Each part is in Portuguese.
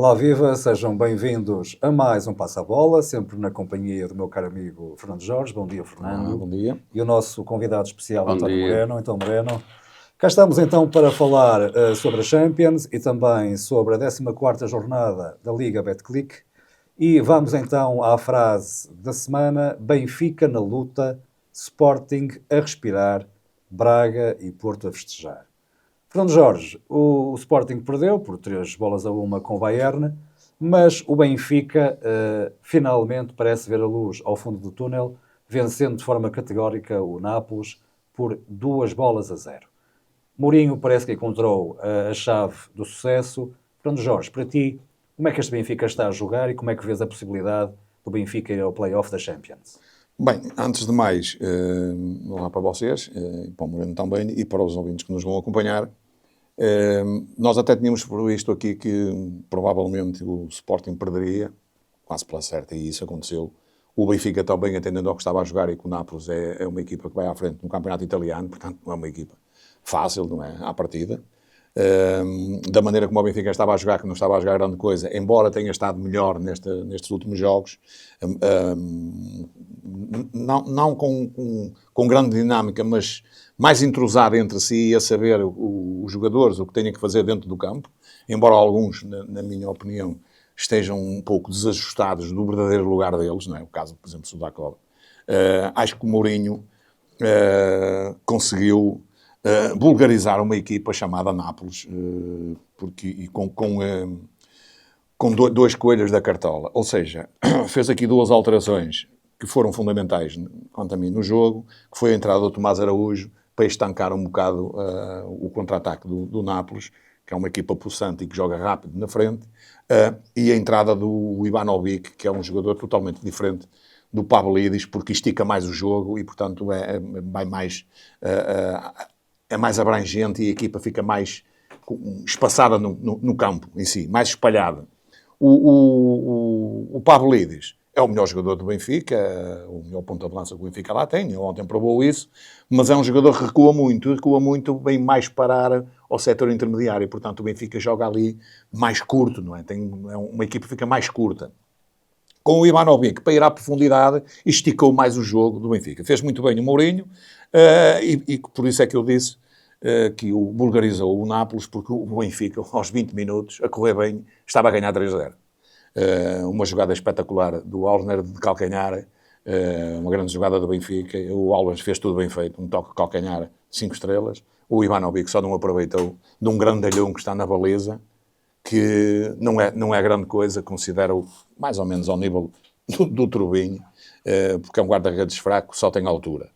Olá, viva, sejam bem-vindos a mais um Passa a Bola, sempre na companhia do meu caro amigo Fernando Jorge. Bom dia, Fernando. Olá, bom dia. E o nosso convidado especial, Bom António dia. Moreno. Então, Moreno, cá estamos então para falar sobre a Champions e também sobre a 14ª jornada da Liga Betclic. E vamos então à frase da semana: Benfica na luta, Sporting a respirar, Braga e Porto a festejar. Fernando Jorge, o Sporting perdeu por 3-1 com o Bayern, mas o Benfica finalmente parece ver a luz ao fundo do túnel, vencendo de forma categórica o Nápoles por 2-0. Mourinho parece que encontrou a chave do sucesso. Fernando Jorge, para ti, como é que este Benfica está a jogar e como é que vês a possibilidade do Benfica ir ao play-off da Champions? Bem, antes de mais, olá para vocês, para o Moreno também e para os ouvintes que nos vão acompanhar. Nós até tínhamos previsto aqui que provavelmente o Sporting perderia, quase pela certa, e isso aconteceu. O Benfica também, atendendo ao que estava a jogar, e que o Nápoles é uma equipa que vai à frente no campeonato italiano, portanto não é uma equipa fácil, não é? À partida. Da maneira como o Benfica estava a jogar, que não estava a jogar grande coisa, embora tenha estado melhor nestes últimos jogos, não com grande dinâmica, mas mais entrosado entre si, a saber os jogadores o que têm que fazer dentro do campo, embora alguns, na minha opinião, estejam um pouco desajustados do verdadeiro lugar deles, não é? O caso, por exemplo, do Sudakov. Acho que o Mourinho conseguiu vulgarizar uma equipa chamada Nápoles, com dois coelhos da cartola. Ou seja, fez aqui duas alterações que foram fundamentais, quanto a mim, no jogo, que foi a entrada do Tomás Araújo para estancar um bocado o contra-ataque do Nápoles, que é uma equipa pulsante e que joga rápido na frente, e a entrada do Ivanovic, que é um jogador totalmente diferente do Pavlidis, porque estica mais o jogo e, portanto, é mais abrangente e a equipa fica mais espaçada no campo em si, mais espalhada. O Pavlidis é o melhor jogador do Benfica, o melhor ponta de lança que o Benfica lá tem, ontem provou isso, mas é um jogador que recua muito, vem mais parar ao setor intermediário, portanto o Benfica joga ali mais curto, não é? Uma equipa que fica mais curta. Com o Ivanovic, para ir à profundidade, esticou mais o jogo do Benfica. Fez muito bem o Mourinho, e por isso é que eu disse que o bulgarizou o Nápoles, porque o Benfica, aos 20 minutos, a correr bem, estava a ganhar 3-0. Uma jogada espetacular do Alner de calcanhar, uma grande jogada do Benfica. O Alves fez tudo bem feito, um toque de calcanhar, 5 estrelas. O Ivanovic só não aproveitou de um grandalhão que está na baliza, que não é grande coisa, considero mais ou menos ao nível do Trubinho, porque é um guarda-redes fraco, só tem altura.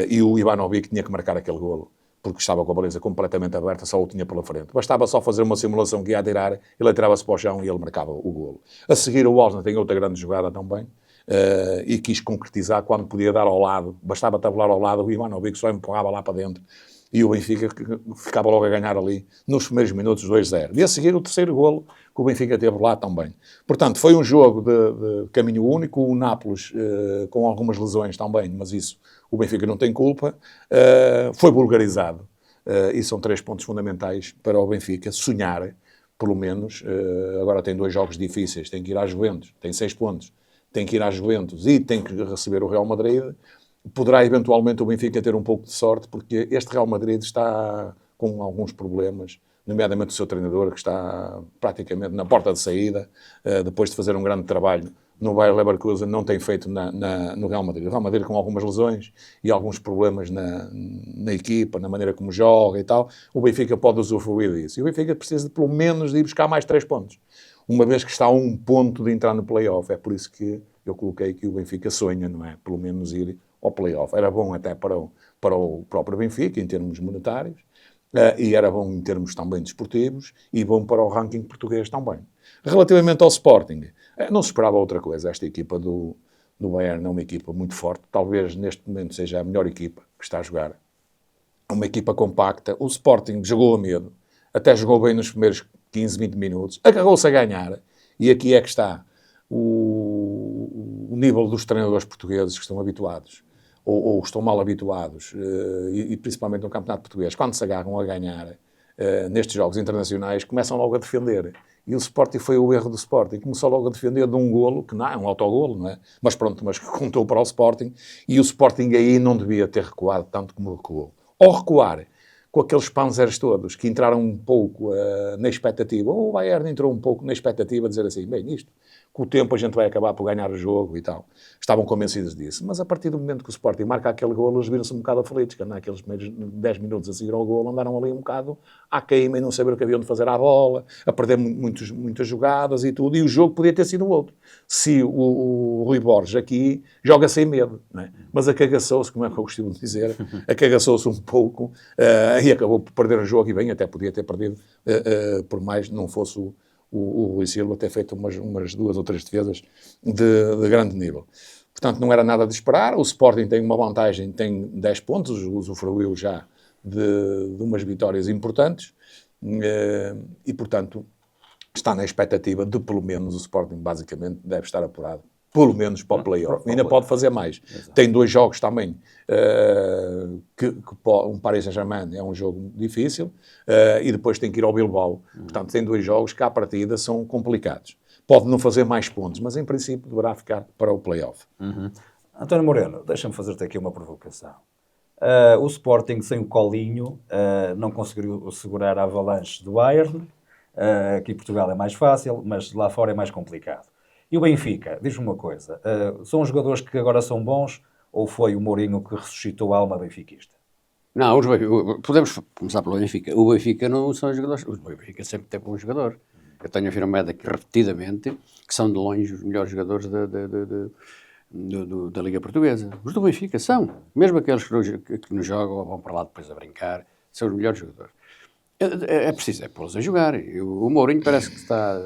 E o Ivanovic tinha que marcar aquele golo, porque estava com a baliza completamente aberta, só o tinha pela frente. Bastava só fazer uma simulação que ia tirar, ele atirava-se para o chão e ele marcava o golo. A seguir o Osna tem outra grande jogada também, e quis concretizar quando podia dar ao lado, bastava tabular ao lado, o Ivanovic só empurrava lá para dentro, e o Benfica ficava logo a ganhar ali, nos primeiros minutos, 2-0. E a seguir o terceiro golo, que o Benfica teve lá também. Portanto, foi um jogo de caminho único, o Nápoles com algumas lesões também, mas isso o Benfica não tem culpa, foi vulgarizado. E são 3 pontos fundamentais para o Benfica sonhar, pelo menos. Agora tem 2 jogos difíceis, tem que ir à Juventus, tem 6 pontos, tem que ir à Juventus e tem que receber o Real Madrid. Poderá eventualmente o Benfica ter um pouco de sorte, porque este Real Madrid está com alguns problemas, nomeadamente o seu treinador, que está praticamente na porta de saída, depois de fazer um grande trabalho no Bayer Leverkusen, não tem feito no Real Madrid. O Real Madrid com algumas lesões e alguns problemas na equipa, na maneira como joga e tal, o Benfica pode usufruir disso. E o Benfica precisa pelo menos de ir buscar mais 3 pontos, uma vez que está a 1 ponto de entrar no play-off. É por isso que eu coloquei que o Benfica sonha, não é? Pelo menos ir ao play-off. Era bom até para o próprio Benfica, em termos monetários, e era bom em termos também desportivos, e bom para o ranking português também. Relativamente ao Sporting, não se esperava outra coisa. Esta equipa do Bayern é uma equipa muito forte, talvez neste momento seja a melhor equipa que está a jogar. Uma equipa compacta. O Sporting jogou a medo, até jogou bem nos primeiros 15, 20 minutos, agarrou-se a ganhar, e aqui é que está o nível dos treinadores portugueses que estão habituados, ou estão mal habituados, e principalmente no campeonato português, quando se agarram a ganhar, nestes jogos internacionais, começam logo a defender. E o Sporting foi o erro do Sporting. Começou logo a defender de um golo, que não é um autogolo, não é? Mas pronto, mas contou para o Sporting. E o Sporting aí não devia ter recuado tanto como recuou. Ao recuar, com aqueles panzers todos, que entraram um pouco na expectativa, ou o Bayern entrou um pouco na expectativa de dizer assim, bem, isto, com o tempo a gente vai acabar por ganhar o jogo e tal. Estavam convencidos disso. Mas a partir do momento que o Sporting marca aquele golo, eles viram-se um bocado aflitos, que naqueles primeiros 10 minutos a seguir ao golo, andaram ali um bocado à queima e não saber o que haviam de fazer à bola, a perder muitas jogadas e tudo, e o jogo podia ter sido outro. Se o Rui Borges aqui joga sem medo, não é? Mas acagaçou-se, como é que eu costumo dizer, acagaçou-se um pouco e acabou por perder o jogo, e bem, até podia ter perdido, por mais não fosse o Rui Silva ter feito umas 2 ou 3 defesas de grande nível. Portanto, não era nada de esperar. O Sporting tem uma vantagem, tem 10 pontos, usufruiu já de umas vitórias importantes e, portanto, está na expectativa de, pelo menos, o Sporting, basicamente, deve estar apurado, pelo menos para o play-off. Ainda pode fazer mais. Exato. Tem 2 jogos também, um Paris Saint-Germain é um jogo difícil, e depois tem que ir ao Bilbao. Portanto, tem 2 jogos que, à partida, são complicados. Pode não fazer mais pontos, mas, em princípio, deverá ficar para o play-off. António Moreno, deixa-me fazer-te aqui uma provocação. O Sporting, sem o Colinho, não conseguiu segurar a avalanche do Bayern. Aqui em Portugal é mais fácil, mas lá fora é mais complicado. E o Benfica, diz-me uma coisa, são os jogadores que agora são bons ou foi o Mourinho que ressuscitou a alma benfiquista? Não, podemos começar pelo Benfica. O Benfica não são os jogadores, o Benfica sempre teve um jogador. Eu tenho afirmado aqui repetidamente que são de longe os melhores jogadores da Liga Portuguesa. Os do Benfica são, mesmo aqueles que nos jogam ou vão para lá depois a brincar, são os melhores jogadores. É preciso pô-los a jogar. O Mourinho parece que está...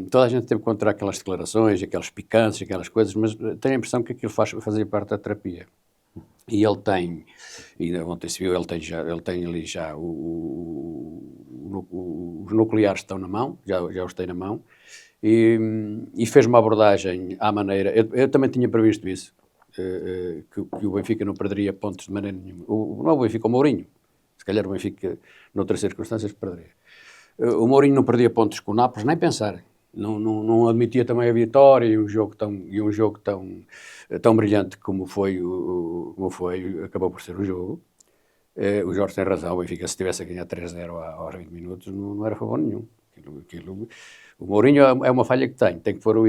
toda a gente teve contra aquelas declarações, aquelas picantes, aquelas coisas, mas tenho a impressão que aquilo fazia parte da terapia. E ele tem, ainda ontem se viu, ele tem ali já os nucleares estão na mão, já os tem na mão, e fez uma abordagem à maneira, eu também tinha previsto isso, que o Benfica não perderia pontos de maneira nenhuma. Não é o Benfica, o Mourinho. Se calhar o Benfica, noutras circunstâncias, perderia. O Mourinho não perdia pontos com o Nápoles, nem pensar. Não admitia também a vitória e um jogo tão brilhante como foi, acabou por ser o jogo. O Jorge tem razão, o Benfica, se tivesse a ganhar 3-0 aos 20 minutos, não era favor nenhum. O Mourinho é uma falha que tem que pôr o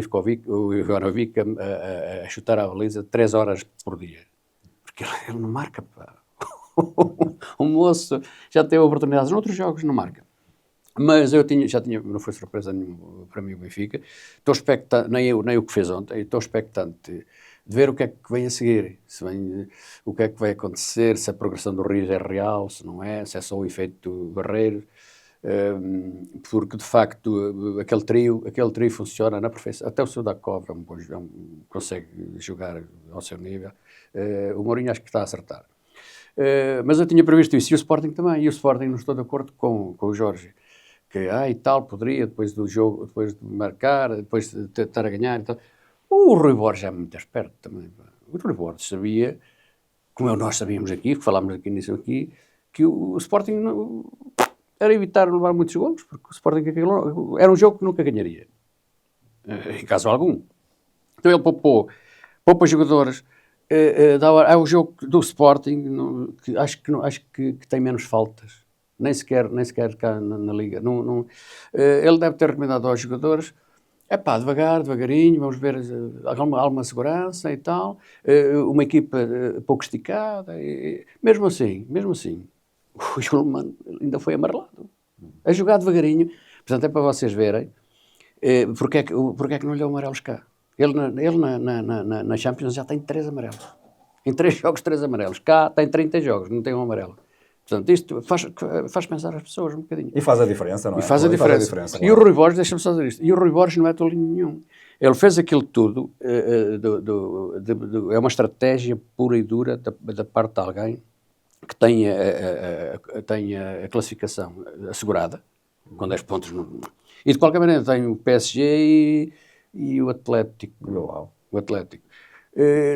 Ivanovic a chutar a baliza 3 horas por dia. Porque ele não marca, pá. O moço já teve oportunidades noutros jogos, não marca. Mas não foi surpresa nenhuma para mim o Benfica. Estou expectante, nem o que fez ontem, estou expectante de ver o que é que vem a seguir, o que é que vai acontecer, se a progressão do Rios é real, se não é, se é só o efeito Barreiro, porque de facto aquele trio funciona na perfeição. Até o Sudakov consegue jogar ao seu nível. O Mourinho acho que está a acertar. Mas eu tinha previsto isso, e o Sporting também, e o Sporting não estou de acordo com o Jorge, que e tal, poderia, depois do jogo, depois de marcar, depois de estar a ganhar e tal. O Rui Borges é muito esperto também. O Rui Borges sabia, como nós sabíamos aqui, que falámos aqui nisso aqui, que o Sporting era evitar levar muitos golos, porque o Sporting era um jogo que nunca ganharia, em caso algum. Então ele poupa jogadores. É o jogo do Sporting que acho que tem menos faltas, nem sequer cá na Liga. Ele deve ter recomendado aos jogadores, devagarinho, vamos ver alguma segurança e tal, uma equipa pouco esticada, mesmo assim, o Julman ainda foi amarelado, a jogar devagarinho. Portanto, é para vocês verem porque é que não lhe deu amarelos cá. Ele na Champions já tem 3 amarelos. Em 3 jogos, 3 amarelos. Cá tem 30 jogos, não tem um amarelo. Portanto, isto faz pensar as pessoas um bocadinho. E faz a diferença, não é? E faz a diferença. E o Rui Borges, deixa-me só dizer isto, e o Rui Borges não é tolinho nenhum. Ele fez aquilo tudo, é uma estratégia pura e dura da parte de alguém que tem a classificação assegurada, com 10 pontos. E de qualquer maneira tem o PSG e o Atlético. O Atlético.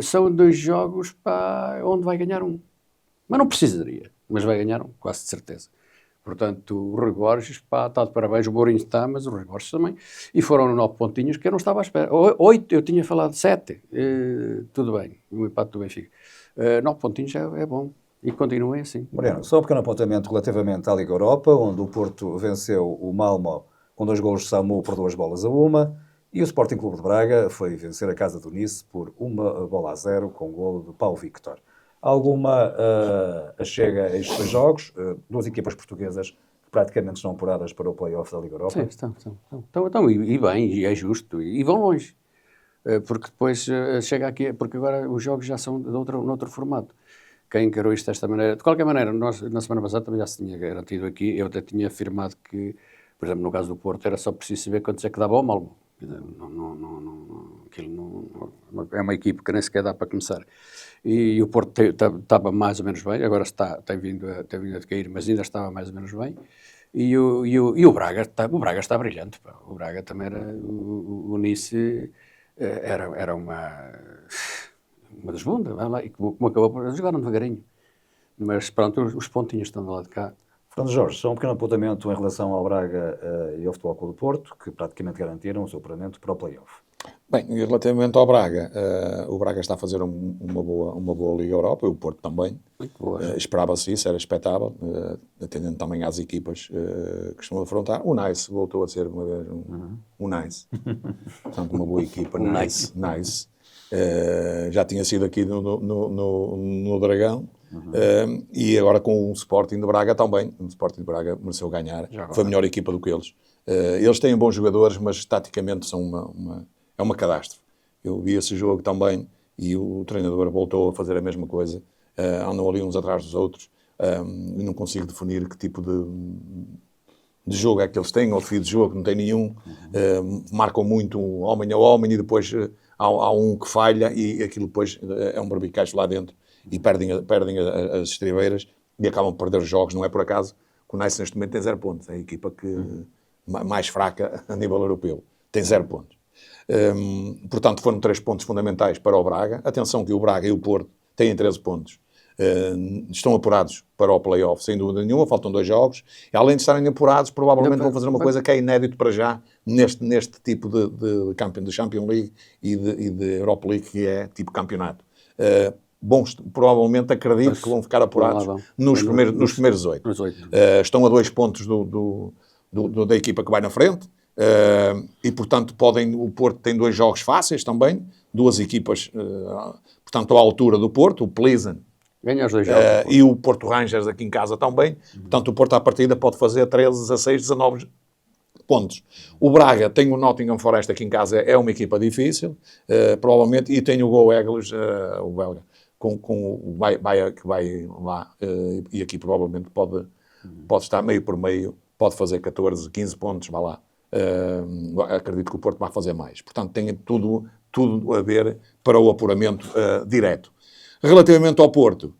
São 2 jogos onde vai ganhar um. Mas não precisaria, mas vai ganhar um, quase de certeza. Portanto, o Rui Borges, pá, está de parabéns, o Mourinho está, mas o Rui Borges também. E foram 9 pontinhos que eu não estava à espera. 8, eu tinha falado 7. Tudo bem, o empate do Benfica. 9 pontinhos é bom. E continuem assim. Mariano, só um pequeno apontamento relativamente à Liga Europa, onde o Porto venceu o Malmo com 2 golos de Samu por 2-1, e o Sporting Clube de Braga foi vencer a Casa do Nice por 1-0 com o golo de Paulo Victor. Alguma chega a estes 2 jogos, 2 equipas portuguesas que praticamente estão apuradas para o play-off da Liga Europa? Sim, estão e bem, e é justo, e vão longe. Porque depois chega aqui, porque agora os jogos já são noutro formato. Quem encarou isto desta maneira, de qualquer maneira, nós na semana passada também já se tinha garantido aqui, eu até tinha afirmado que, por exemplo, no caso do Porto, era só preciso saber quantos é que dava ao Malmo. Aquilo é uma equipe que nem sequer dá para começar. E o Porto estava mais ou menos bem, agora tem vindo a decair, mas ainda estava mais ou menos bem. E o Braga está brilhante. Pá. O Braga também era, o Nice era uma desbunda, vai lá, e como acabou por jogaram devagarinho. Mas pronto, os pontinhos estão do lado de cá. Fernando Jorge, só um pequeno apontamento em relação ao Braga e ao Futebol Clube do Porto, que praticamente garantiram o seu apuramento para o play-off. Bem, e relativamente ao Braga, o Braga está a fazer uma boa Liga Europa, e o Porto também. Muito boa. Esperava-se isso, era expectável, atendendo também às equipas que estão a afrontar. O Nice voltou a ser uma vez um Nice. Portanto, uma boa equipa, Nice. Já tinha sido aqui no Dragão. E agora com o Sporting de Braga também. O Sporting de Braga mereceu ganhar. Foi a melhor equipa do que eles. Eles têm bons jogadores, mas taticamente são uma catástrofe. Eu vi esse jogo também e o treinador voltou a fazer a mesma coisa. Andam ali uns atrás dos outros. E não consigo definir que tipo de jogo é que eles têm, ou de fio de jogo, não tem nenhum. Marcam muito homem a homem e depois há um que falha e aquilo depois é um barbicacho lá dentro e perdem as estribeiras e acabam por perder os jogos. Não é por acaso que o Nice neste momento tem 0 pontos. É a equipa mais fraca a nível europeu. Tem 0 pontos. Portanto, foram 3 pontos fundamentais para o Braga. Atenção que o Braga e o Porto têm 13 pontos. Estão apurados para o play-off, sem dúvida nenhuma, faltam 2 jogos, e além de estarem apurados, provavelmente vão fazer uma coisa que é inédito para já neste tipo de Champions League e de Europa League, que é tipo campeonato. Provavelmente acredito que vão ficar apurados nos primeiros 8. Estão a 2 pontos da equipa que vai na frente, e portanto o Porto tem 2 jogos fáceis também, 2 equipas, portanto à altura do Porto, o Pleasant ganha os 2 jogos. E o Porto Rangers aqui em casa também. Portanto, o Porto à partida pode fazer 13, 16, 19 pontos. O Braga tem o Nottingham Forest aqui em casa, é uma equipa difícil, provavelmente, e tem o Go Eagles, o belga, que vai lá, e aqui provavelmente pode estar meio por meio, pode fazer 14, 15 pontos, vai lá. Acredito que o Porto vai fazer mais. Portanto, tem tudo a ver para o apuramento direto. Relativamente ao Porto,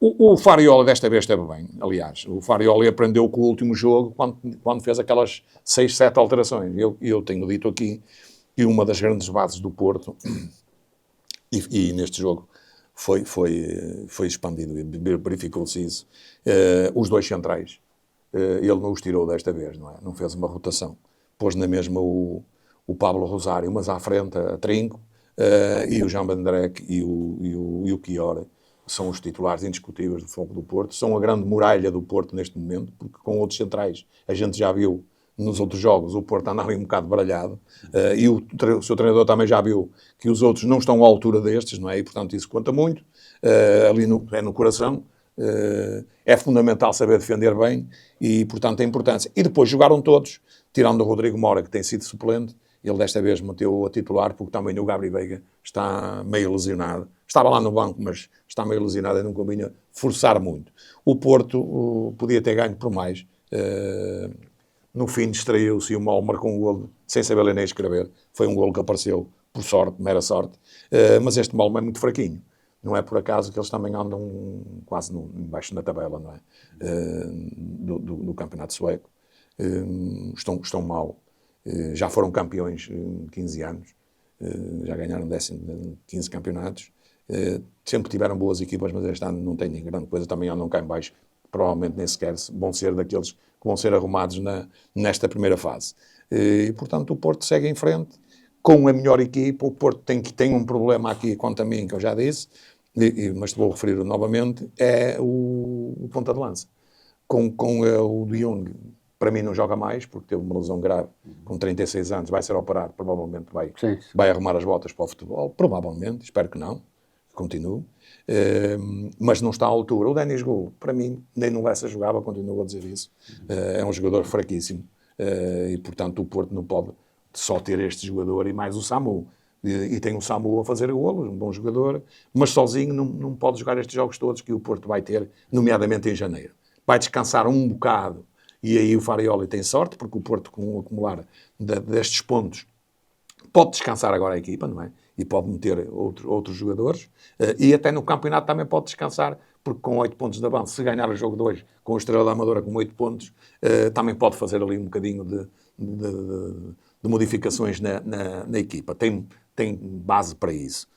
o Fariola desta vez esteve bem, aliás. O Fariola aprendeu com o último jogo, quando fez aquelas 6, 7 alterações. Eu tenho dito aqui que uma das grandes bases do Porto, e neste jogo foi expandido, verificou-se isso, os 2 centrais. Ele não os tirou desta vez, não é? Não fez uma rotação. Pôs na mesma o Pablo Rosário, mas à frente a Trinco, e o Jean Bandrek e o Chiore são os titulares indiscutíveis do Fogo do Porto, são a grande muralha do Porto neste momento, porque com outros centrais a gente já viu nos outros jogos o Porto andava um bocado baralhado, e o seu treinador também já viu que os outros não estão à altura destes, não é? E portanto isso conta muito, ali no coração. É fundamental saber defender bem e portanto tem importância. E depois jogaram todos, tirando o Rodrigo Mora, que tem sido suplente. Ele desta vez meteu a titular, porque também o Gabriel Veiga está meio lesionado. Estava lá no banco, mas está meio lesionado e não convinha forçar muito. O Porto podia ter ganho por mais. No fim distraiu-se e o Mal marcou um golo sem saber ler nem escrever. Foi um golo que apareceu por sorte, mera sorte. Mas este Mal é muito fraquinho. Não é por acaso que eles também andam quase embaixo da tabela, não é? Do campeonato sueco. Estão mal. Já foram campeões 15 anos, já ganharam 15 campeonatos, sempre tiveram boas equipas, mas este ano não têm grande coisa, também andam cá em baixo provavelmente nem sequer vão ser daqueles que vão ser arrumados nesta primeira fase. E, portanto, o Porto segue em frente com a melhor equipa. O Porto tem um problema aqui, quanto a mim, que eu já disse, mas vou referir novamente, é o ponta de lança. Com o De Jong, para mim não joga mais, porque teve uma lesão grave, com 36 anos, vai ser operado, provavelmente vai arrumar as botas para o futebol, provavelmente, espero que não, continue, mas não está à altura. O Denis Gol, para mim, nem no Lessa jogava, continuo a dizer isso, é um jogador fraquíssimo, e portanto o Porto não pode só ter este jogador e mais o Samu. E tem o Samu a fazer golos, um bom jogador, mas sozinho não pode jogar estes jogos todos que o Porto vai ter, nomeadamente em janeiro. Vai descansar um bocado, e aí o Farioli tem sorte, porque o Porto, com o acumular destes pontos, pode descansar agora a equipa, não é? E pode meter outros jogadores, e até no campeonato também pode descansar, porque com 8 pontos de avanço, se ganhar o jogo de hoje, com o Estrela da Amadora com 8 pontos, também pode fazer ali um bocadinho de modificações na equipa. Tem base para isso.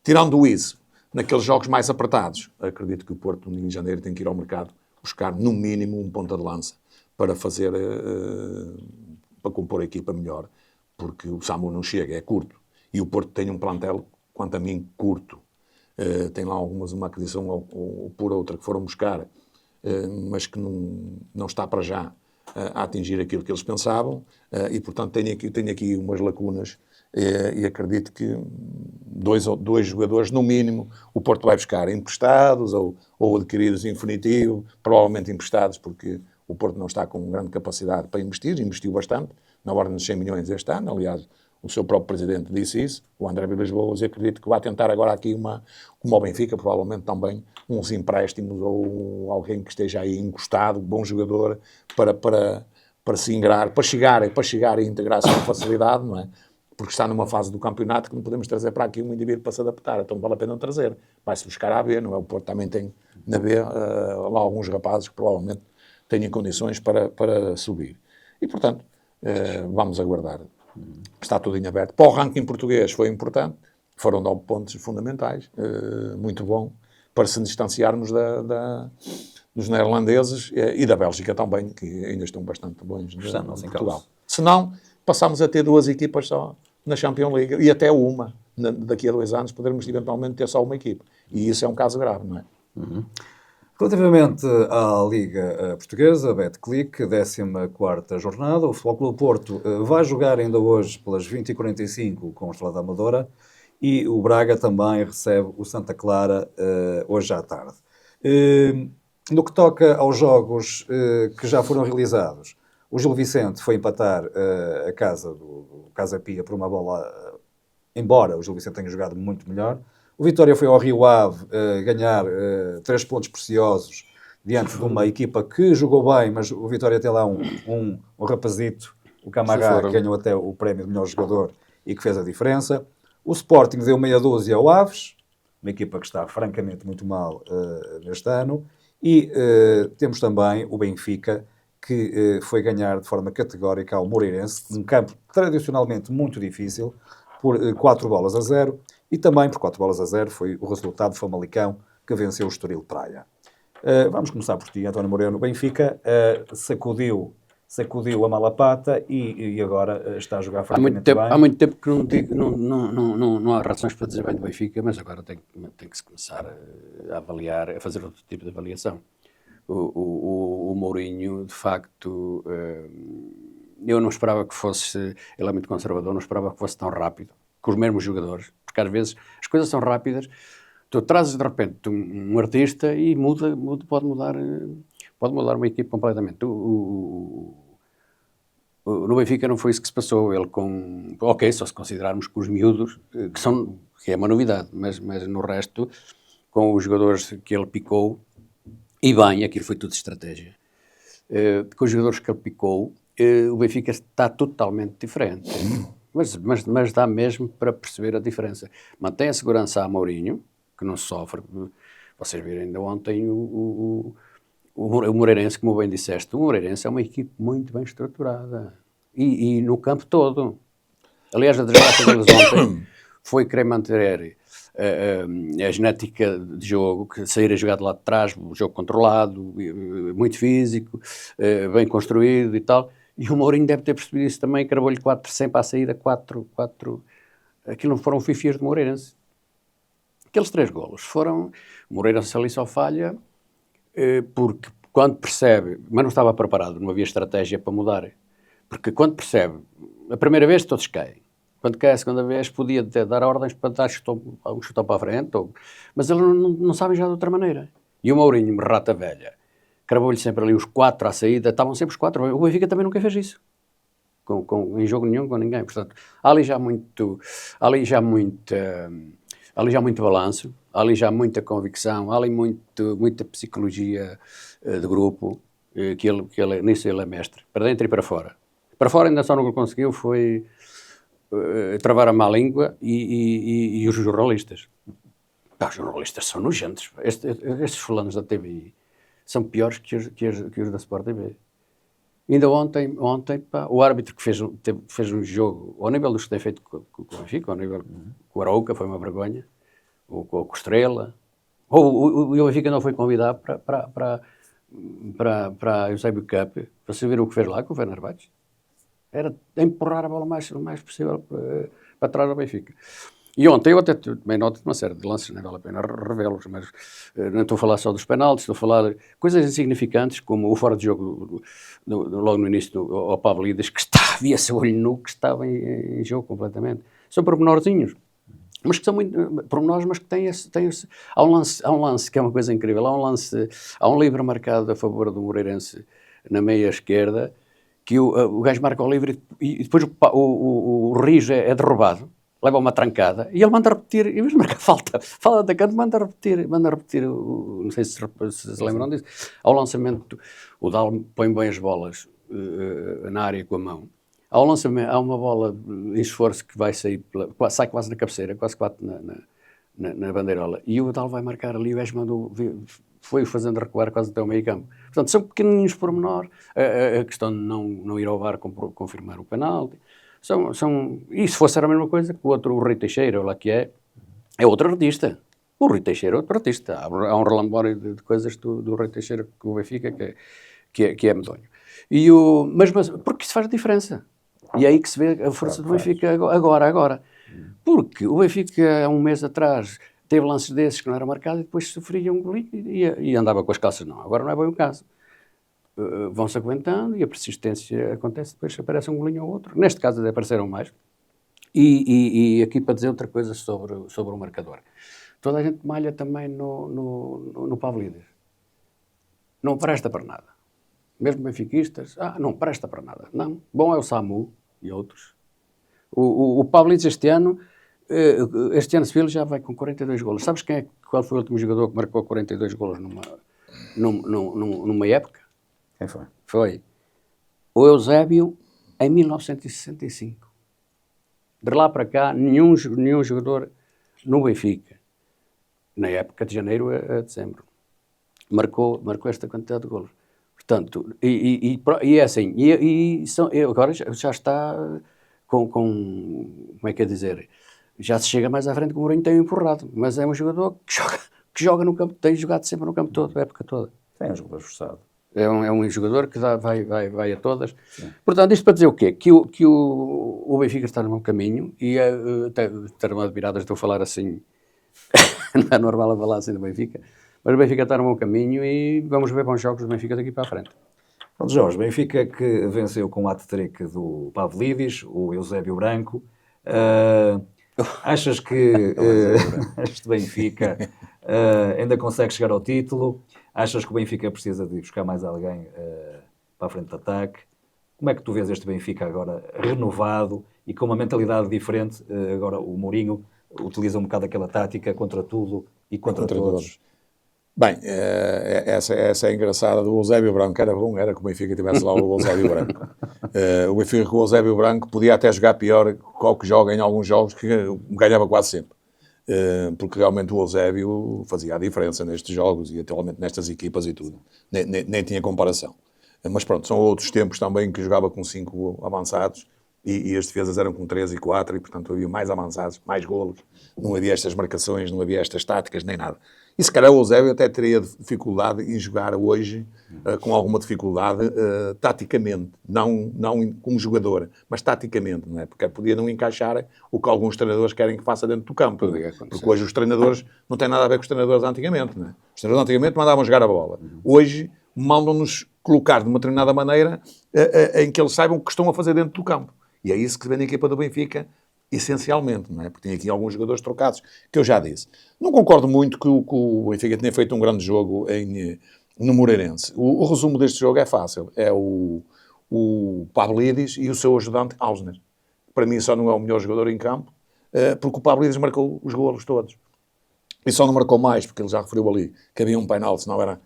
Tirando isso, naqueles jogos mais apertados, acredito que o Porto, em janeiro, tem que ir ao mercado buscar, no mínimo, um ponta de lança para fazer, para compor a equipa melhor, porque o Samu não chega, é curto. E o Porto tem um plantel, quanto a mim, curto. Tem lá uma aquisição ou por outra que foram buscar, mas que não está para já a atingir aquilo que eles pensavam, e portanto tenho aqui umas lacunas, e acredito que dois jogadores, no mínimo, o Porto vai buscar emprestados ou adquiridos em definitivo, provavelmente emprestados, porque o Porto não está com grande capacidade para investiu bastante, na ordem dos 100 milhões este ano, aliás, o seu próprio presidente disse isso, o André Vilas-Boas, e acredito que vai tentar agora aqui, como o Benfica, provavelmente também, uns empréstimos ou alguém que esteja aí encostado, bom jogador, para se ingrar, para chegar e integrar-se com facilidade, não é? Porque está numa fase do campeonato que não podemos trazer para aqui um indivíduo para se adaptar, então vale a pena trazer. Vai-se buscar a B, não é? O Porto também tem na B lá alguns rapazes que provavelmente tenham condições para subir. E, portanto, vamos aguardar. Está tudo em aberto. Para o ranking português foi importante, foram 9 pontos fundamentais, muito bom, para se distanciarmos dos neerlandeses e da Bélgica também, que ainda estão bastante bons de Portugal. Se não, passamos a ter 2 equipas só na Champions League, e até uma, daqui a 2 anos, podermos eventualmente ter só uma equipa. E isso é um caso grave, não é? Uhum. Relativamente à Liga Portuguesa, Betclic, 14ª jornada, o Futebol Clube do Porto vai jogar ainda hoje pelas 20h45 com o Estrela da Amadora, e o Braga também recebe o Santa Clara hoje à tarde. No que toca aos jogos que já foram realizados, o Gil Vicente foi empatar a casa do Casa Pia por uma bola, embora o Gil Vicente tenha jogado muito melhor. O Vitória foi ao Rio Ave ganhar 3 pontos preciosos diante de uma equipa que jogou bem, mas o Vitória tem lá um rapazito, o Camará, que ganhou até o prémio de melhor jogador e que fez a diferença. O Sporting deu meia dúzia ao Aves, uma equipa que está francamente muito mal neste ano. E temos também o Benfica, que foi ganhar de forma categórica ao Moreirense, num campo tradicionalmente muito difícil, por 4-0, e também por 4-0 foi o resultado de Famalicão, que venceu o Estoril Praia. Vamos começar por ti, António Moreno. O Benfica sacudiu a malapata e agora está a jogar francamente bem. Há muito tempo que não há razões para dizer bem do Benfica, mas agora tem que se começar a avaliar, a fazer outro tipo de avaliação. O Mourinho, de facto, eu não esperava que fosse, ele é muito conservador, não esperava que fosse tão rápido, com os mesmos jogadores, porque às vezes as coisas são rápidas, tu trazes de repente um artista e pode mudar uma equipe completamente. No Benfica não foi isso que se passou, ele só se considerarmos que os miúdos, que é uma novidade, mas no resto, com os jogadores que ele picou, e bem, aquilo foi tudo estratégia, com os jogadores que ele picou, o Benfica está totalmente diferente. Mas dá mesmo para perceber a diferença. Mantém a segurança a Mourinho, que não sofre. Vocês viram ainda ontem o Moreirense, como bem disseste, o Moreirense é uma equipe muito bem estruturada. E no campo todo. Aliás, a desgraça deles ontem foi querer manter a genética de jogo, que sair a jogar de lá de trás, o jogo controlado, muito físico, bem construído e tal. E o Mourinho deve ter percebido isso também, cravou-lhe 4 sempre à saída, 4. Aquilo não foram fifias de Moreirense. Aqueles 3 golos foram... O Moreirense ali só falha porque quando percebe, mas não estava preparado, não havia estratégia para mudar, porque quando percebe, a primeira vez todos caem. Quando cai a segunda vez, podia dar ordens para dar um chutão para a frente, mas eles não sabem já de outra maneira. E o Mourinho, rata velha, cravou-lhe sempre ali os 4 à saída, estavam sempre os 4. O Benfica também nunca fez isso, em jogo nenhum, com ninguém. Portanto, há ali já muito balanço, há ali já muita convicção, há ali muita psicologia de grupo, nisso ele é mestre, para dentro e para fora. Para fora ainda só não conseguiu foi... travar a má língua e os jornalistas. Os jornalistas são nojentos. Estes fulanos da TVI são piores que os da Sport TV. Ainda ontem o árbitro que fez um jogo ao nível dos que tem feito com o Benfica, ao nível com o Arouca, foi uma vergonha, ou com o Estrela, o Benfica não foi convidado para a Eusébio Cup, para saber o que fez lá com o Fenerbahçe. Era empurrar a bola o mais possível para trás do Benfica. E ontem eu até tomei nota de uma série de lances, não vale a pena revê-los, mas não estou a falar só dos penaltis, estou a falar de coisas insignificantes, como o fora de jogo, logo no início, ao Pavlidis, que via-se o olho nu, que estava em jogo completamente. São pormenorzinhos, mas que são muito pormenores, mas que têm esse... Há um lance que é uma coisa incrível, há um livre marcado a favor do Moreirense na meia esquerda, que o gajo marca o livre e depois o Rijo é derrubado, leva uma trancada e ele manda repetir, em vez de marcar falta de atacante, manda repetir não sei se lembram disso, ao lançamento, o Dal põe bem as bolas na área com a mão, ao lançamento, há uma bola em esforço que vai sair, sai quase na cabeceira, quase bate na bandeirola, e o Dal vai marcar ali, o gajo foi fazendo recuar quase até o meio campo. Portanto, são pequenininhos pormenor, a questão de não ir ao VAR confirmar o penalti. E se fosse a mesma coisa que o Rui Teixeira, ou lá que é outro artista. O Rui Teixeira é outro artista. Há um relambório de coisas do Rui Teixeira com o Benfica que é medonho. Mas porque isso faz diferença. E é aí que se vê a força do Benfica agora. Porque o Benfica, há um mês atrás, teve lances desses que não era marcado e depois sofria um golinho e andava com as calças. Não, agora não é bem o caso. Vão-se aguentando e a persistência acontece, depois aparece um golinho ou outro. Neste caso apareceram mais. E aqui para dizer outra coisa sobre o marcador. Toda a gente malha também no Pavlidis. Não presta para nada. Mesmo benfiquistas, não presta para nada. Não, bom é o Samu e outros. O Pavlidis este ano Sevilla já vai com 42 golos. Sabes qual foi o último jogador que marcou 42 golos numa época? Quem foi? Foi o Eusébio em 1965. De lá para cá, nenhum jogador no Benfica, na época de janeiro a dezembro, marcou esta quantidade de golos. Portanto, e é assim, agora já está como é que é dizer, já se chega mais à frente que o Mourinho tem empurrado, mas é um jogador que joga no campo, tem jogado sempre no campo todo, a época toda. Tem um jogador esforçado. É um jogador que vai a todas. Sim. Portanto, isto para dizer o quê? Que o Benfica está no bom caminho e estou admirado, estou a falar assim, não é normal a falar assim do Benfica, mas o Benfica está no bom caminho e vamos ver bons jogos do Benfica daqui para a frente. Pronto, Jorge, Benfica que venceu com o hat-trick do Pavlidis, o Eusébio Branco. Achas que este Benfica ainda consegue chegar ao título? Achas que o Benfica precisa de buscar mais alguém para a frente de ataque? Como é que tu vês este Benfica agora renovado e com uma mentalidade diferente? Agora o Mourinho utiliza um bocado aquela tática contra tudo e contra todos. Bem, essa é engraçada. Do Eusébio Branco era bom, era que o Benfica tivesse lá o Eusébio Branco. O Benfica com o Eusébio Branco podia até jogar pior qual que joga em alguns jogos, que ganhava quase sempre. Porque realmente o Eusébio fazia a diferença nestes jogos e atualmente nestas equipas e tudo. Nem tinha comparação. Mas pronto, são outros tempos também que jogava com 5 avançados e as defesas eram com 3 e 4 e, portanto, havia mais avançados, mais golos, não havia estas marcações, não havia estas táticas, nem nada. E se calhar o Eusébio até teria dificuldade em jogar hoje, com alguma dificuldade, taticamente, não como jogador, mas taticamente, não é? Porque podia não encaixar o que alguns treinadores querem que faça dentro do campo. Podia acontecer. Porque hoje os treinadores não têm nada a ver com os treinadores antigamente, não é? Os treinadores antigamente mandavam jogar a bola. Hoje mandam-nos colocar de uma determinada maneira em que eles saibam o que estão a fazer dentro do campo. E é isso que se vê na equipa do Benfica, essencialmente, não é? Porque tem aqui alguns jogadores trocados, que eu já disse. Não concordo muito que o Benfica tenha feito um grande jogo no Moreirense. O resumo deste jogo é fácil. É o Pavlidis e o seu ajudante Ausner. Para mim só não é o melhor jogador em campo, porque o Pavlidis marcou os golos todos. E só não marcou mais, porque ele já referiu ali que havia um penal, senão era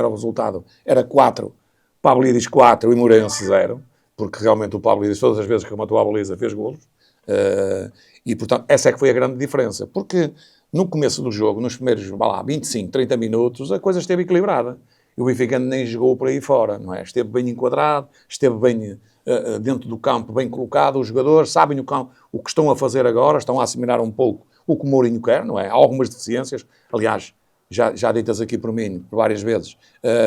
o resultado. Era 4, Pavlidis 4 e Moreirense 0, porque realmente o Pavlidis, todas as vezes que rematou a baliza, fez golos. E, portanto, essa é que foi a grande diferença. Porque no começo do jogo, nos primeiros 25, 30 minutos, a coisa esteve equilibrada. E o Benfica nem jogou por aí fora, não é? Esteve bem enquadrado, esteve bem dentro do campo, bem colocado. Os jogadores sabem o que estão a fazer agora, estão a assimilar um pouco o que o Mourinho quer, não é? Há algumas deficiências, aliás, já ditas aqui por mim várias vezes,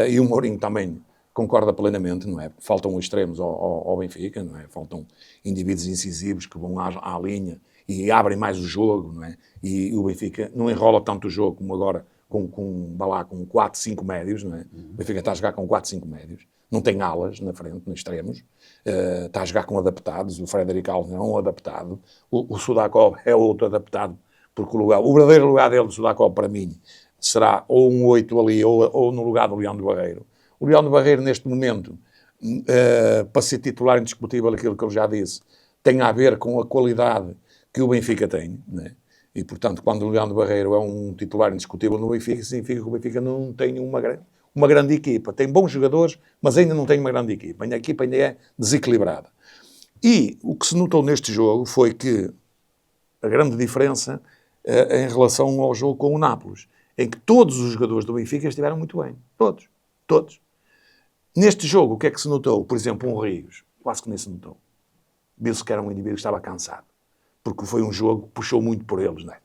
e o Mourinho também concorda plenamente, não é? Faltam extremos ao Benfica, não é? Faltam indivíduos incisivos que vão à linha e abrem mais o jogo, não é? E o Benfica não enrola tanto o jogo como agora com 4, 5 médios, não é? O Benfica está a jogar com 4, 5 médios. Não tem alas na frente, nos extremos. Está a jogar com adaptados. O Frederic Alves é um adaptado. O Sudakov é outro adaptado. Porque o verdadeiro lugar dele, do Sudakov, para mim, será ou um 8 ali ou no lugar do Leão de Barreiro. O Leão de Barreiro, neste momento, para ser titular indiscutível, aquilo que eu já disse, tem a ver com a qualidade que o Benfica tem, não é? E, portanto, quando o Leão de Barreiro é um titular indiscutível no Benfica, significa que o Benfica não tem uma grande equipa. Tem bons jogadores, mas ainda não tem uma grande equipa. A equipa ainda é desequilibrada. E o que se notou neste jogo foi que a grande diferença em relação ao jogo com o Nápoles, em que todos os jogadores do Benfica estiveram muito bem. Todos. Neste jogo, o que é que se notou? Por exemplo, um Rios. Quase que nem se notou. Viu-se que era um indivíduo que estava cansado. Porque foi um jogo que puxou muito por eles, não é?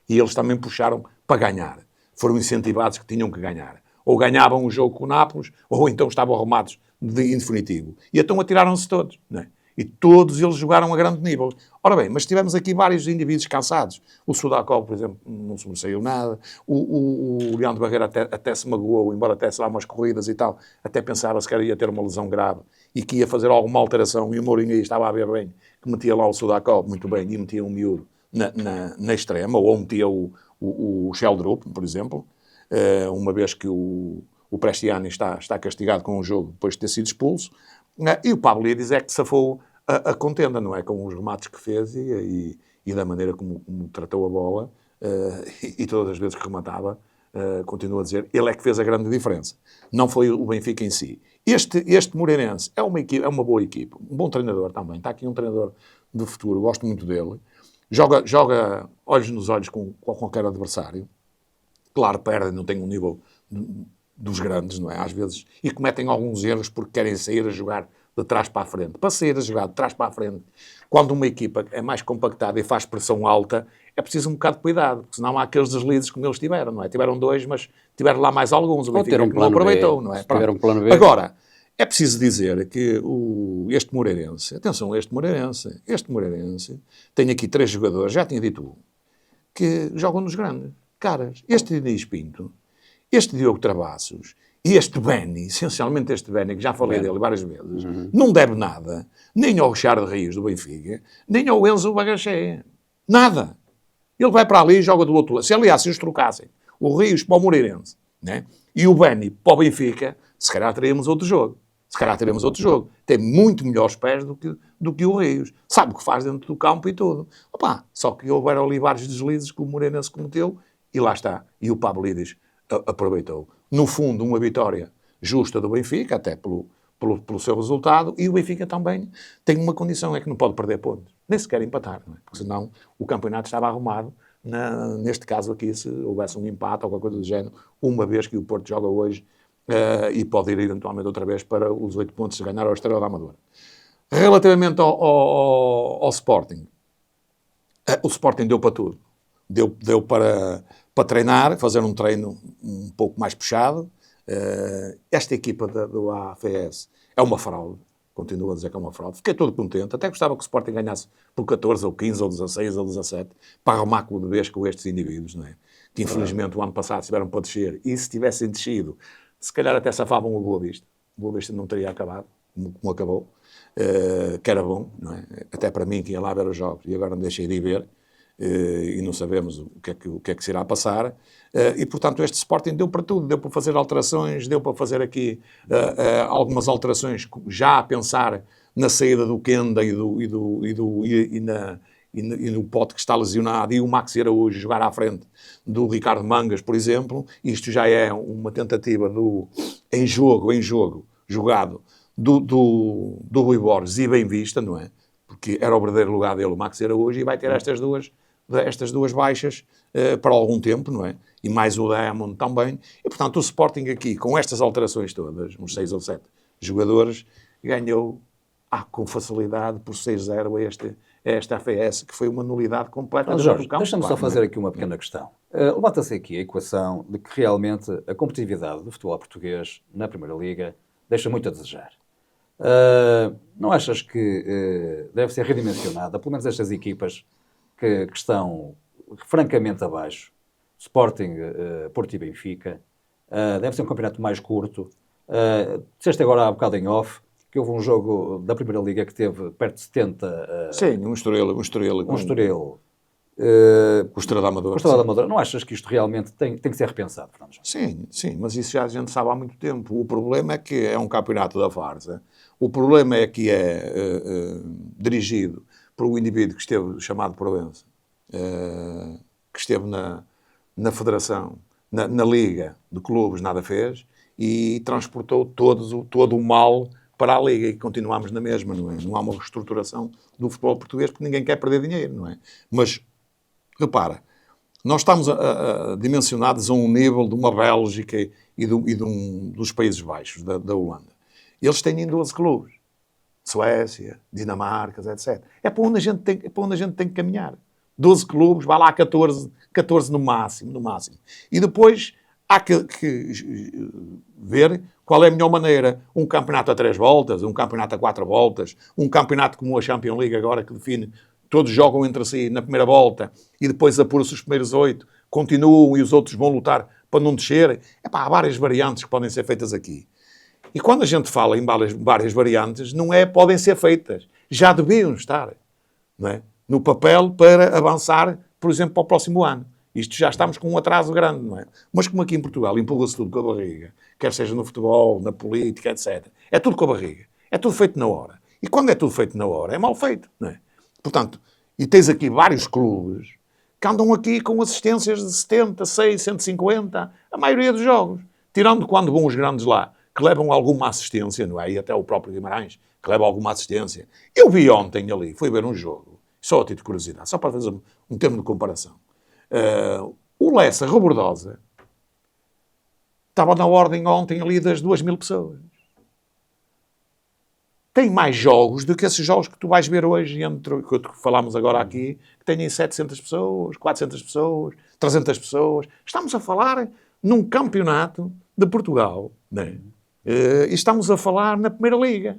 E eles também puxaram para ganhar. Foram incentivados que tinham que ganhar. Ou ganhavam o jogo com o Nápoles, ou então estavam arrumados de indefinitivo. E então atiraram-se todos, não é? E todos eles jogaram a grande nível. Ora bem, mas tivemos aqui vários indivíduos cansados. O Sudakov, por exemplo, não sobressaiu nada. O Leão de Barreiro até se magoou, embora até se lá umas corridas e tal, até pensava se ia ter uma lesão grave e que ia fazer alguma alteração. E o Mourinho aí estava a ver bem que metia lá o Sudakov, muito bem, e metia um miúdo na extrema, ou metia o Sheldrup, por exemplo, uma vez que o Prestiani está castigado com o jogo depois de ter sido expulso. E o Pavlidis é que safou a contenda, não é? Com os remates que fez e da maneira como tratou a bola e todas as vezes que rematava, continuo a dizer, ele é que fez a grande diferença. Não foi o Benfica em si. Este Moreirense é uma boa equipa, um bom treinador também. Está aqui um treinador do futuro, gosto muito dele. Joga olhos nos olhos com qualquer adversário. Claro, perde, não tem um nível dos grandes, não é? Às vezes, e cometem alguns erros porque querem sair a jogar de trás para a frente. Para sair a jogar de trás para a frente, quando uma equipa é mais compactada e faz pressão alta, é preciso um bocado de cuidado, porque senão há aqueles deslizes como eles tiveram, não é? Tiveram 2, mas tiveram lá mais alguns. O Benfica não aproveitou, não é? Tiveram um plano B. Agora, é preciso dizer que este Moreirense, atenção, este Moreirense tem aqui 3 jogadores, já tinha dito que jogam nos grandes. Caras, este Diniz Pinto, este Diogo Travassos e este Benny, essencialmente este Benny, que já falei dele várias vezes, não deve nada, nem ao Richard Rios do Benfica, nem ao Enzo Bagaché. Nada. Ele vai para ali e joga do outro lado. Se aliás, se os trocassem, o Rios para o Moreirense, né? E o Benny para o Benfica, se calhar teríamos outro jogo. Tem muito melhores pés do que o Rios. Sabe o que faz dentro do campo e tudo. Opa, só que houveram ali vários deslizes que o Moreirense cometeu e lá está. E o Pavlidis aproveitou. No fundo, uma vitória justa do Benfica, até pelo seu resultado, e o Benfica também tem uma condição, é que não pode perder pontos. Nem sequer empatar, não é? Porque senão o campeonato estava arrumado, neste caso aqui, se houvesse um empate ou qualquer coisa do género, uma vez que o Porto joga hoje, e pode ir eventualmente outra vez para os 8 pontos se ganhar ao Estrela da Amadora. Relativamente ao Sporting, o Sporting deu para tudo. Deu para treinar, fazer um treino um pouco mais puxado. Esta equipa do AFS é uma fraude. Continuo a dizer que é uma fraude. Fiquei todo contente. Até gostava que o Sporting ganhasse por 14, ou 15, ou 16, ou 17, para arrumar de vez com estes indivíduos, não é? Que infelizmente o ano passado estiveram para descer. E se tivessem descido, se calhar até safavam o Boa Vista. O Boa Vista não teria acabado, como acabou. Que era bom, não é? Até para mim que ia lá ver os jogos. E agora me deixei de ir ver. E não sabemos o que é que se irá passar, e portanto este Sporting deu para tudo, deu para fazer alterações, deu para fazer aqui algumas alterações já a pensar na saída do Kenda e no Pote que está lesionado, e o Max Araújo jogar à frente do Ricardo Mangas, por exemplo. Isto já é uma tentativa em jogo jogado do Rui Borges e bem vista, não é? Porque era o verdadeiro lugar dele, o Max Araújo, e vai ter estas duas baixas para algum tempo, não é? E mais o Diamond também. E, portanto, o Sporting aqui, com estas alterações todas, uns 6 ou 7 jogadores, ganhou com facilidade por 6-0 a esta AFS, que foi uma nulidade completa. Jorge, deixa-me só fazer aqui uma pequena questão. Levanta-se aqui a equação de que realmente a competitividade do futebol português na Primeira Liga deixa muito a desejar. Não achas que deve ser redimensionada, pelo menos estas equipas que estão francamente abaixo, Sporting, Porto e Benfica, deve ser um campeonato mais curto. Disseste agora há bocado em off que houve um jogo da Primeira Liga que teve perto de 70... Sim, um Estoril. Com o Estrela da Amadora. Não achas que isto realmente tem que ser repensado, Fernando? Sim, mas isso já a gente sabe há muito tempo. O problema é que é um campeonato da farsa. O problema é que é dirigido por um indivíduo que esteve, chamado Proença, que esteve na Federação, na Liga de Clubes, nada fez, e transportou todo o mal para a Liga, e continuamos na mesma, não é? Não há uma reestruturação do futebol português, porque ninguém quer perder dinheiro, não é? Mas, repara, nós estamos dimensionados a um nível de uma Bélgica e dos Países Baixos, da Holanda. Eles têm 12 clubes. Suécia, Dinamarca, etc. É para onde a gente tem que caminhar. 12 clubes, vai lá 14 no máximo. E depois há que ver qual é a melhor maneira. Um campeonato a 3 voltas, um campeonato a 4 voltas, um campeonato como a Champions League agora, que define, todos jogam entre si na primeira volta e depois apuram-se os primeiros 8, continuam e os outros vão lutar para não descerem. Há várias variantes que podem ser feitas aqui. E quando a gente fala em várias variantes, não é podem ser feitas. Já deviam estar, não é? No papel para avançar, por exemplo, para o próximo ano. Isto já estamos com um atraso grande, não é? Mas como aqui em Portugal empurra-se tudo com a barriga, quer seja no futebol, na política, etc. É tudo com a barriga. É tudo feito na hora. E quando é tudo feito na hora, é mal feito, não é? Portanto, e tens aqui vários clubes que andam aqui com assistências de 70, 100, 150, a maioria dos jogos. Tirando quando vão os grandes lá, que levam alguma assistência, não é? E até o próprio Guimarães, que leva alguma assistência. Eu vi ontem ali, fui ver um jogo, só a título de curiosidade, só para fazer um termo de comparação. O Lessa Rebordosa estava na ordem ontem ali das 2.000 pessoas. Tem mais jogos do que esses jogos que tu vais ver hoje, que falámos agora aqui, que têm 700 pessoas, 400 pessoas, 300 pessoas. Estamos a falar num campeonato de Portugal, não é? E estamos a falar na Primeira Liga.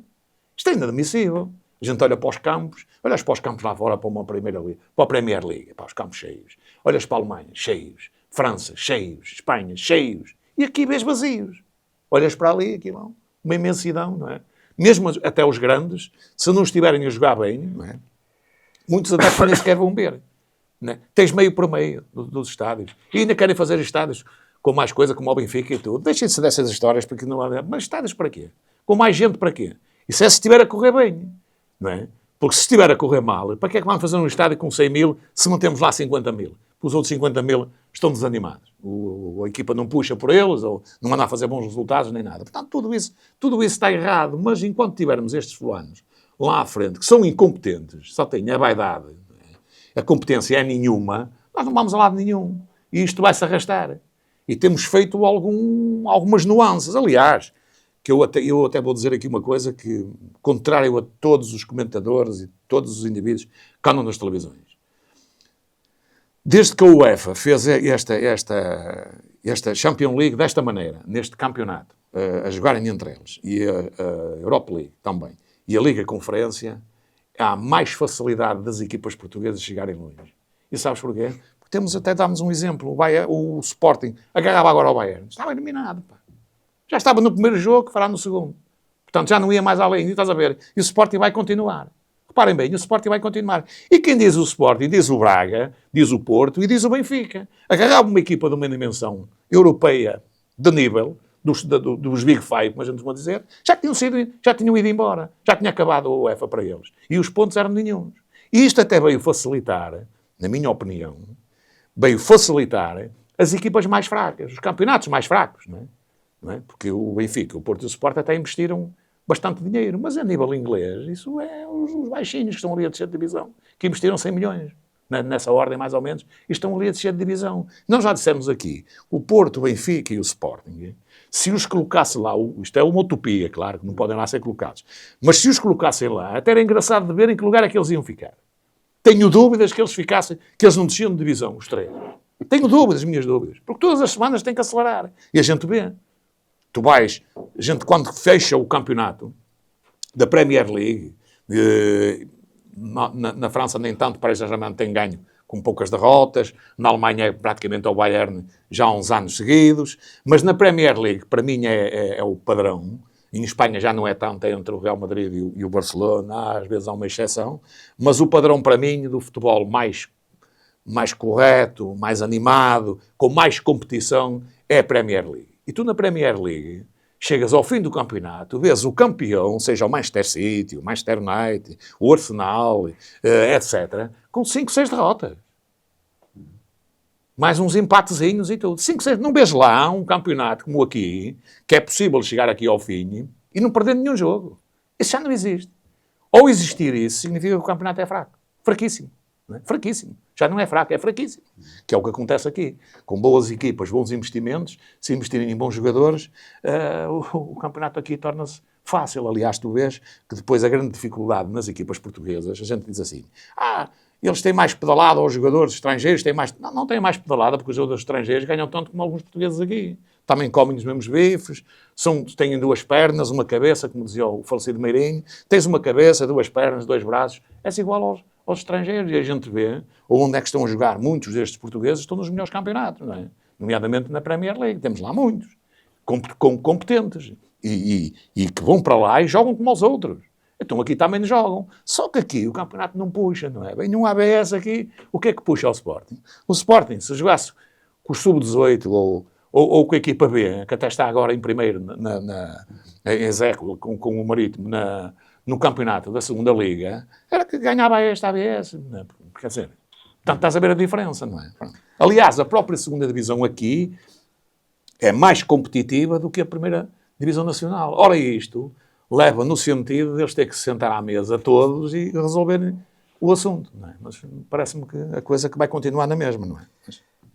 Isto é inadmissível. A gente olha para os campos, olhas para os campos lá fora, para uma Primeira Liga, para a Premier League, para os campos cheios. Olhas para a Alemanha, cheios. França, cheios. Espanha, cheios. E aqui vês vazios. Olhas para ali, aquilo, uma imensidão, não é? Mesmo até os grandes, se não estiverem a jogar bem, não é? Muitos até nem sequer vão ver. Não é? Tens meio por meio dos estádios. E ainda querem fazer estádios com mais coisa, como o Benfica e tudo. Deixem-se dessas histórias, porque não há... Mas estádios para quê? Com mais gente para quê? Isso é se estiver a correr bem, não é? Porque se estiver a correr mal, para que é que vamos fazer um estádio com 100 mil se não temos lá 50 mil? Porque os outros 50 mil estão desanimados. A equipa não puxa por eles, ou não anda a fazer bons resultados, nem nada. Portanto, tudo isso está errado. Mas enquanto tivermos estes fulanos lá à frente, que são incompetentes, só têm a vaidade, a competência é nenhuma, nós não vamos a lado nenhum. E isto vai-se arrastar. E temos feito algumas nuances. Aliás, que eu até vou dizer aqui uma coisa que, contrário a todos os comentadores e todos os indivíduos que andam nas televisões. Desde que a UEFA fez esta Champions League desta maneira, neste campeonato, a jogarem entre eles, e a Europa League também, e a Liga Conferência, há mais facilidade das equipas portuguesas chegarem longe. E sabes porquê? Porque dámos um exemplo. O Sporting agarrava agora ao Bayern. Estava eliminado. Pá. Já estava no primeiro jogo, fará no segundo. Portanto, já não ia mais além. E estás a ver? E o Sporting vai continuar. Reparem bem, o Sporting vai continuar. E quem diz o Sporting, diz o Braga, diz o Porto e diz o Benfica. Agarrava uma equipa de uma dimensão europeia de nível, dos Big Five, como a gente costuma dizer, já tinham ido embora. Já tinha acabado a UEFA para eles. E os pontos eram nenhuns. E isto até veio facilitar, na minha opinião, as equipas mais fracas, os campeonatos mais fracos, não é? Porque o Benfica, o Porto e o Sport até investiram bastante dinheiro, mas a nível inglês, isso é os baixinhos que estão ali a descer de divisão, que investiram 100 milhões, nessa ordem mais ou menos, e estão ali a descer de divisão. Nós já dissemos aqui, o Porto, o Benfica e o Sporting, se os colocasse lá, isto é uma utopia, claro, que não podem lá ser colocados, mas se os colocassem lá, até era engraçado de ver em que lugar é que eles iam ficar. Tenho dúvidas que eles não desciam de divisão, os três. Tenho dúvidas, minhas dúvidas, porque todas as semanas tem que acelerar, e a gente vê. A gente quando fecha o campeonato da Premier League, na França nem tanto, Paris Saint-Germain tem ganho com poucas derrotas, na Alemanha é praticamente ao Bayern já há uns anos seguidos, mas na Premier League, para mim, é o padrão. Em Espanha já não é tanto, é entre o Real Madrid e o Barcelona, às vezes há uma exceção, mas o padrão para mim do futebol mais correto, mais animado, com mais competição, é a Premier League. E tu na Premier League, chegas ao fim do campeonato, vês o campeão, seja o Manchester City, o Manchester United, o Arsenal, etc., com 5, 6 derrotas. Mais uns empatezinhos e tudo. 5, 6, não vês lá um campeonato como aqui, que é possível chegar aqui ao fim e não perder nenhum jogo. Isso já não existe. Ou existir isso, significa que o campeonato é fraco. Fraquíssimo. Não é? Fraquíssimo. Já não é fraco, é fraquíssimo. Que é o que acontece aqui. Com boas equipas, bons investimentos, se investirem em bons jogadores, o campeonato aqui torna-se fácil. Aliás, tu vês que depois a grande dificuldade nas equipas portuguesas, a gente diz assim, eles têm mais pedalada, os jogadores estrangeiros têm mais... Não têm mais pedalada, porque os jogadores estrangeiros ganham tanto como alguns portugueses aqui. Também comem os mesmos bifes, têm 2 pernas, uma cabeça, como dizia o falecido Meirinho, tens uma cabeça, 2 pernas, 2 braços, és igual aos estrangeiros, e a gente vê onde é que estão a jogar. Muitos destes portugueses estão nos melhores campeonatos, não é? Nomeadamente na Premier League, temos lá muitos, competentes, e que vão para lá e jogam como os outros. Então aqui também jogam. Só que aqui o campeonato não puxa, não é? Vem num ABS aqui, o que é que puxa ao Sporting? O Sporting, se jogasse com o Sub-18 ou com a equipa B, que até está agora em primeiro em Zécula, com o Marítimo, no campeonato da segunda Liga, era que ganhava esta ABS. Quer dizer, portanto, estás a ver a diferença, não é? Aliás, a própria segunda divisão aqui é mais competitiva do que a primeira divisão nacional. Ora, isto leva no sentido de eles terem que se sentar à mesa todos e resolverem o assunto, não é? Mas parece-me que a coisa que vai continuar na mesma, não é?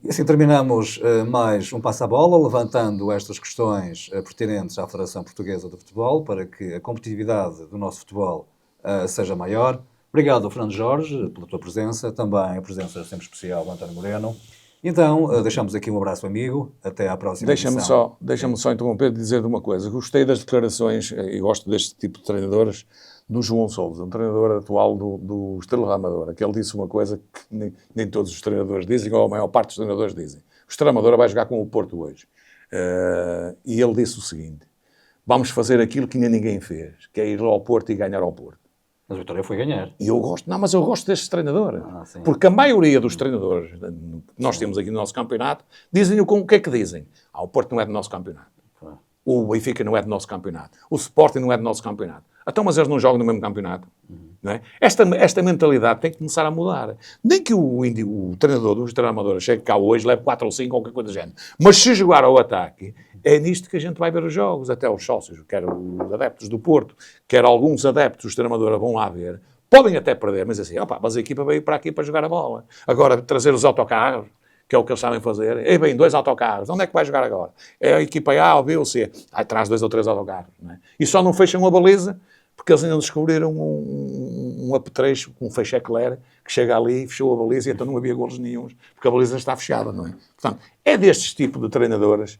E assim terminamos mais um Passa a Bola, levantando estas questões pertinentes à Federação Portuguesa de Futebol, para que a competitividade do nosso futebol seja maior. Obrigado, Fernando Jorge, pela tua presença, também a presença sempre especial do António Moreno. Então, deixamos aqui um abraço amigo, até à próxima edição. Deixa-me só interromper de dizer uma coisa. Gostei das declarações, e gosto deste tipo de treinadores, do João Sousa, um treinador atual do Estrela da Amadora, que ele disse uma coisa que nem todos os treinadores dizem, ou a maior parte dos treinadores dizem. O Estrela da Amadora vai jogar com o Porto hoje. E ele disse o seguinte, vamos fazer aquilo que ainda ninguém fez, que é ir ao Porto e ganhar ao Porto. Mas a vitória foi ganhar. E eu gosto destes treinadores. Porque a maioria dos treinadores que nós temos aqui no nosso campeonato dizem o que é que dizem. O Porto não é do nosso campeonato. O Benfica não é do nosso campeonato. O Sporting não é do nosso campeonato. Então, mas eles não jogam no mesmo campeonato. Não é? Esta mentalidade tem que começar a mudar. Nem que o treinador do Estrela Amadora chegue cá hoje, leve 4 ou 5 ou qualquer coisa do género. Mas se jogar ao ataque, é nisto que a gente vai ver os jogos. Até os sócios, quer os adeptos do Porto, quer alguns adeptos do Estrela Amadora vão lá ver. Podem até perder, mas assim, mas a equipa veio para aqui para jogar a bola. Agora, trazer os autocarros, que é o que eles sabem fazer. Ei bem, 2 autocarros, onde é que vai jogar agora? É a equipa A, ou B ou C. Aí traz 2 ou 3 autocarros. Não é? E só não fecham a baliza porque eles ainda descobriram um apetrecho, um fecho eclair, que chega ali, fechou a baliza e então não havia golos nenhuns, porque a baliza está fechada, não é? Portanto, é destes tipos de treinadores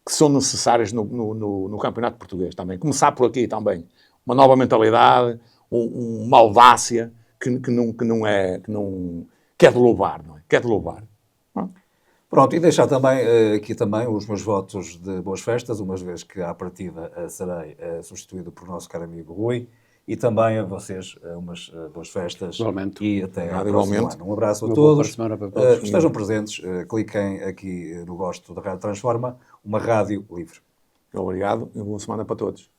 que são necessários no campeonato português também. Começar por aqui também. Uma nova mentalidade, uma audácia que é de louvar, não é? Que é de louvar. Pronto, e deixar também aqui também os meus votos de boas festas, uma vez que à partida serei substituído por nosso caro amigo Rui, e também a vocês umas boas festas. Igualmente. E até ao próximo Igualmente. ano. Um abraço a Uma boa todos. semana para todos. Estejam presentes, cliquem aqui no gosto da Rádio Transforma, uma rádio livre. Obrigado e boa semana para todos.